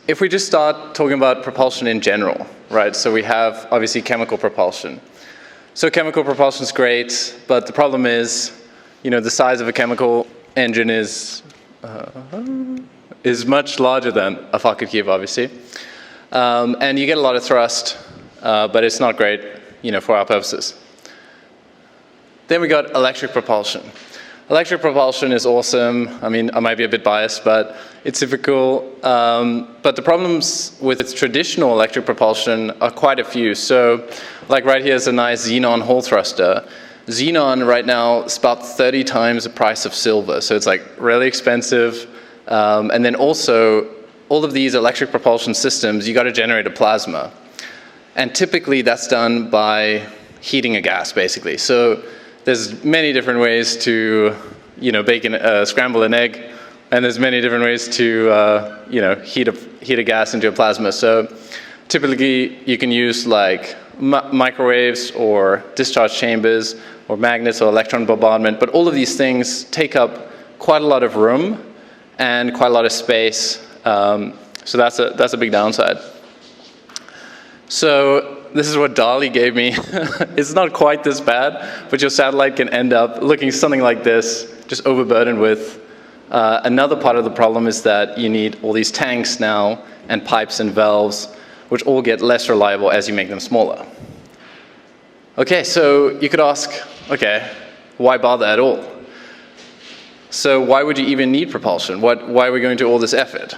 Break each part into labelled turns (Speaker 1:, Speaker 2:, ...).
Speaker 1: If we just start talking about propulsion in general, right? So we have obviously chemical propulsion. So chemical propulsion is great, but the problem is, the size of a chemical engine is much larger than a PocketQube, obviously. And you get a lot of thrust, but it's not great, for our purposes. Then we got electric propulsion. Electric propulsion is awesome. I mean, I might be a bit biased, but it's typical. But the problems with traditional electric propulsion are quite a few. So, like right here is a nice xenon hall thruster. Xenon right now is about 30 times the price of silver. So it's like really expensive. And then also, all of these electric propulsion systems, you got to generate a plasma. And typically that's done by heating a gas, basically. So there's many different ways to, scramble an egg, and there's many different ways to, heat a gas into a plasma. So typically you can use like microwaves or discharge chambers or magnets or electron bombardment, but all of these things take up quite a lot of room and quite a lot of space. So that's a big downside. So this is what DALI gave me. It's not quite this bad, but your satellite can end up looking something like this, just overburdened with. Another part of the problem is that you need all these tanks now and pipes and valves, which all get less reliable as you make them smaller. Okay, so you could ask, okay, why bother at all? So why would you even need propulsion? Why are we going to all this effort?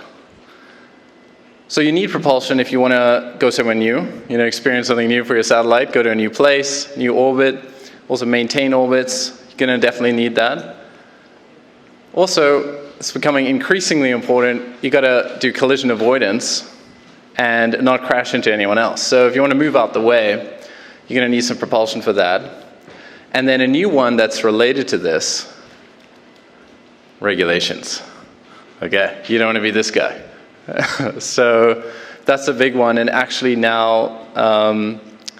Speaker 1: So you need propulsion if you want to go somewhere new, experience something new for your satellite, go to a new place, new orbit, also maintain orbits. You're going to definitely need that. Also, it's becoming increasingly important, you got to do collision avoidance and not crash into anyone else. So if you want to move out the way, you're going to need some propulsion for that. And then a new one that's related to this, regulations. Okay, you don't want to be this guy. So that's a big one. And actually now,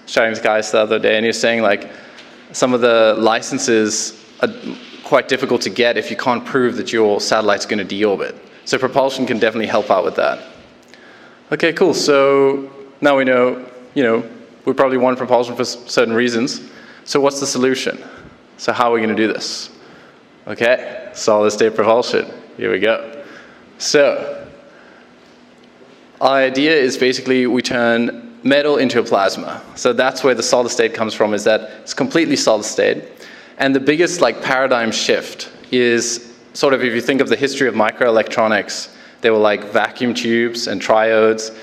Speaker 1: showing this guys the other day, and he was saying like some of the licenses are quite difficult to get if you can't prove that your satellite's going to deorbit. So propulsion can definitely help out with that. Okay, cool. So now we know, we probably want propulsion for certain reasons. So what's the solution? So how are we going to do this? Okay, solid state propulsion. Here we go. So our idea is basically we turn metal into a plasma. So that's where the solid state comes from, is that it's completely solid state. And the biggest paradigm shift is sort of, if you think of the history of microelectronics, they were like vacuum tubes and triodes,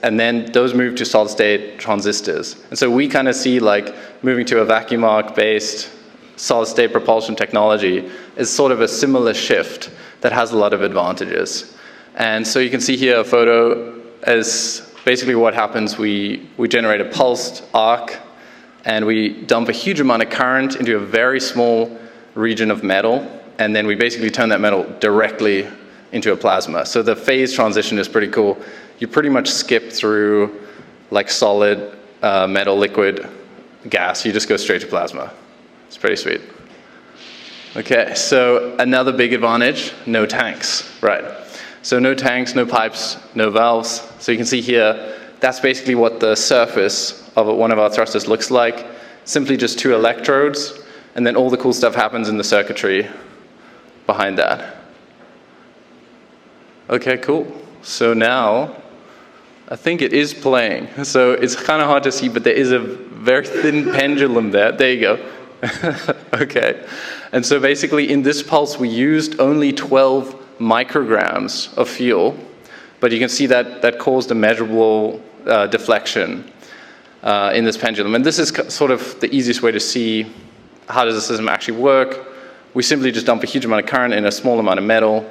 Speaker 1: and then those moved to solid state transistors. And so we kind of see moving to a vacuum arc-based solid state propulsion technology is sort of a similar shift that has a lot of advantages. And so you can see here a photo as basically what happens. We generate a pulsed arc, and we dump a huge amount of current into a very small region of metal, and then we basically turn that metal directly into a plasma. So the phase transition is pretty cool. You pretty much skip through solid metal, liquid, gas. You just go straight to plasma. It's pretty sweet. Okay, so another big advantage, no tanks, right? So no tanks, no pipes, no valves. So you can see here, that's basically what the surface of one of our thrusters looks like. Simply just 2 electrodes, and then all the cool stuff happens in the circuitry behind that. Okay, cool. So now, I think it is playing. So it's kind of hard to see, but there is a very thin pendulum there. There you go. Okay. And so basically in this pulse, we used only 12 micrograms of fuel, but you can see that caused a measurable deflection in this pendulum. And this is sort of the easiest way to see how does the system actually work. We simply just dump a huge amount of current in a small amount of metal.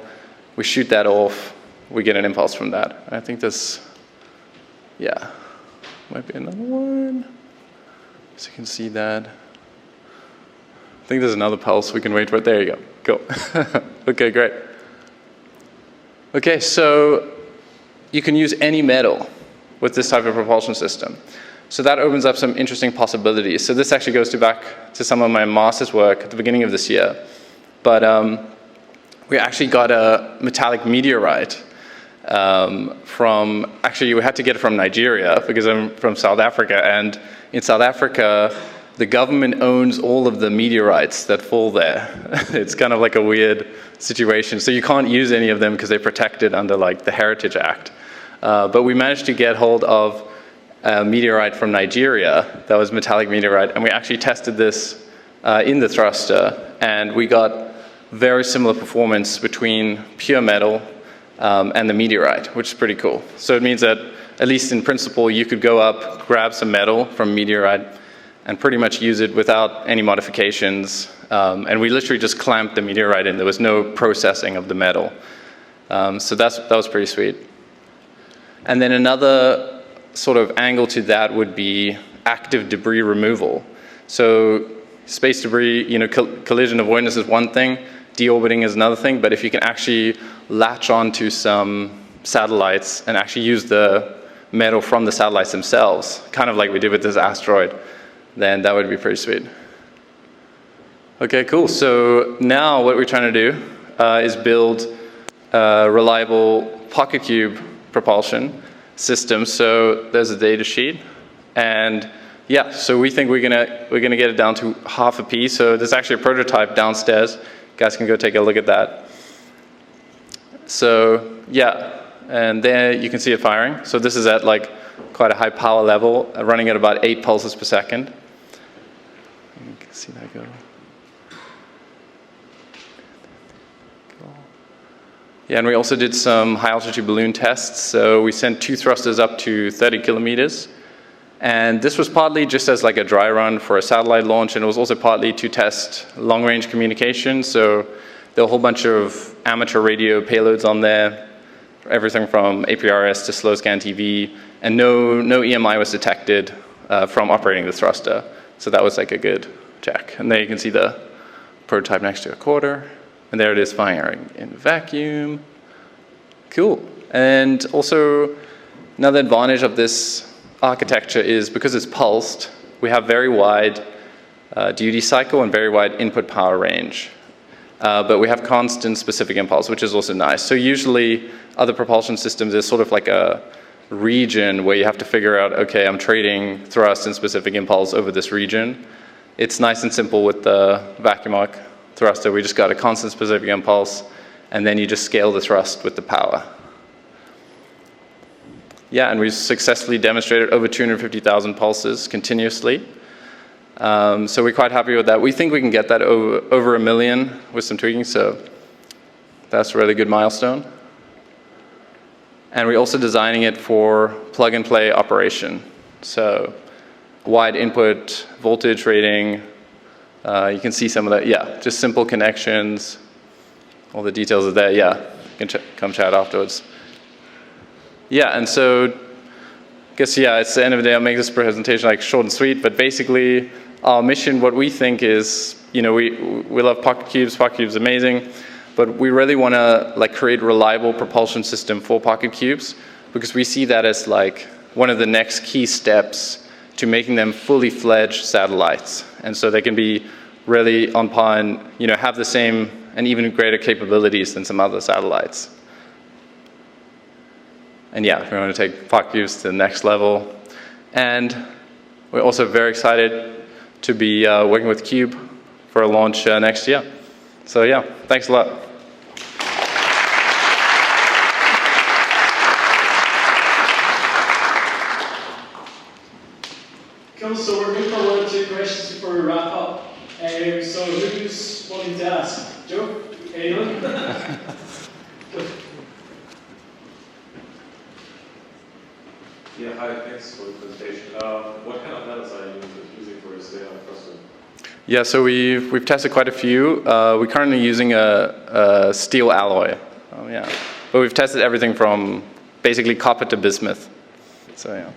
Speaker 1: We shoot that off. We get an impulse from that. I think this, yeah, might be another one. So you can see that. I think there's another pulse. We can wait for it. There you go. Cool. Okay, great. Okay, so you can use any metal with this type of propulsion system. So that opens up some interesting possibilities. So this actually goes back to some of my master's work at the beginning of this year. But we actually got a metallic meteorite actually we had to get it from Nigeria because I'm from South Africa, and in South Africa the government owns all of the meteorites that fall there. It's kind of like a weird situation, so you can't use any of them because they're protected under like the Heritage Act. But we managed to get hold of a meteorite from Nigeria that was metallic meteorite, and we actually tested this in the thruster, and we got very similar performance between pure metal and the meteorite, which is pretty cool. So it means that, at least in principle, you could go up, grab some metal from meteorite, and pretty much use it without any modifications. And we literally just clamped the meteorite in. There was no processing of the metal. So that was pretty sweet. And then another sort of angle to that would be active debris removal. So space debris, collision avoidance is one thing, deorbiting is another thing, but if you can actually latch onto some satellites and actually use the metal from the satellites themselves, kind of like we did with this asteroid, then that would be pretty sweet. Okay, cool. So now what we're trying to do is build a reliable PocketQube propulsion system. So there's a data sheet, and yeah, so we think we're gonna get it down to half a P. So there's actually a prototype downstairs. You guys can go take a look at that. So yeah, and there you can see it firing. So this is at like quite a high power level, running at about 8 pulses per second. You can see that go. Yeah, and we also did some high altitude balloon tests. So we sent 2 thrusters up to 30 kilometers. And this was partly just as like a dry run for a satellite launch, and it was also partly to test long range communication. So there were a whole bunch of amateur radio payloads on there, everything from APRS to slow scan TV, and no EMI was detected from operating the thruster. So that was like a good check. And there you can see the prototype next to a quarter. And there it is firing in vacuum. Cool. And also another advantage of this architecture is because it's pulsed, we have very wide duty cycle and very wide input power range. But we have constant specific impulse, which is also nice. So usually other propulsion systems is sort of like a region where you have to figure out, okay, I'm trading thrust and specific impulse over this region. It's nice and simple with the vacuum arc thruster. We just got a constant specific impulse, and then you just scale the thrust with the power. Yeah, and we've successfully demonstrated over 250,000 pulses continuously. So we're quite happy with that. We think we can get that over 1 million with some tweaking, so that's a really good milestone. And we're also designing it for plug-and-play operation. So wide input voltage rating. You can see some of that. Yeah, just simple connections. All the details are there. Yeah, you can come chat afterwards. Yeah, and so I guess, yeah, it's the end of the day. I'll make this presentation like short and sweet, but basically our mission, what we think is, we love PocketQubes. PocketQubes amazing, but we really want to like create a reliable propulsion system for PocketQubes, because we see that as like one of the next key steps to making them fully fledged satellites. And so they can be really on par and have the same and even greater capabilities than some other satellites. And yeah, we want to take PocketQubes to the next level. And we're also very excited to be working with Cube for a launch next year. So yeah, thanks a lot.
Speaker 2: Cool, so we're good for 1 or 2 questions before we wrap up. So who's wanting to ask? Joe? Anyone?
Speaker 3: Yeah, hi, thanks for the presentation. What kind of metals are you using for your thruster?
Speaker 1: Yeah, so we've tested quite a few. We're currently using a steel alloy. Yeah, but we've tested everything from basically copper to bismuth. So yeah.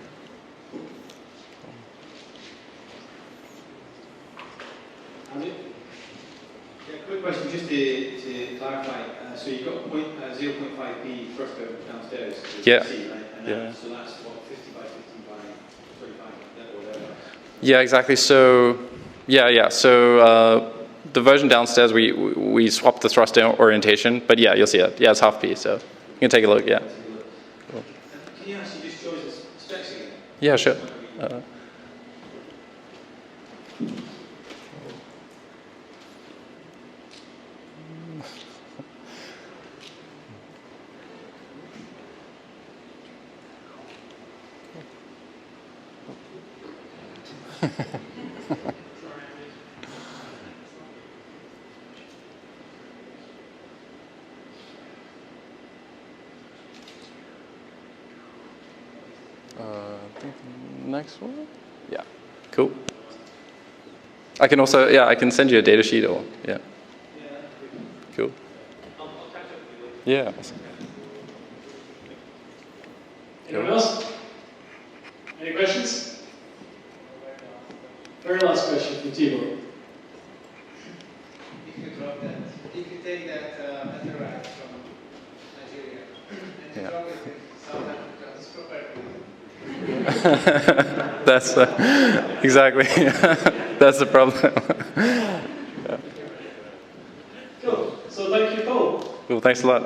Speaker 4: Quick question, just to clarify. So you've got 0.5p thruster downstairs.
Speaker 1: Yeah.
Speaker 4: See, right? And
Speaker 1: Yeah.
Speaker 4: so that's what, 50 by 50 by 35 or whatever.
Speaker 1: Yeah, exactly. So yeah. So the version downstairs, we swapped the thruster orientation, but yeah, you'll see it. Yeah, it's half P. So you can take a look. Yeah.
Speaker 4: can you actually just show us the specs again?
Speaker 1: Yeah, sure. I think the next one? Yeah, cool. I can also, yeah, I can send you a data sheet or, yeah. Cool.
Speaker 4: I'll catch up with you later.
Speaker 1: Yeah. Awesome.
Speaker 2: Anyone else? Any questions? Very last question from Timo.
Speaker 5: If you drop that, if you take that meteorite from Nigeria and you drop it in South Africa, it's proper.
Speaker 1: That's exactly, that's the problem. Yeah.
Speaker 2: Cool. So thank you, Paul.
Speaker 1: Cool, thanks a lot.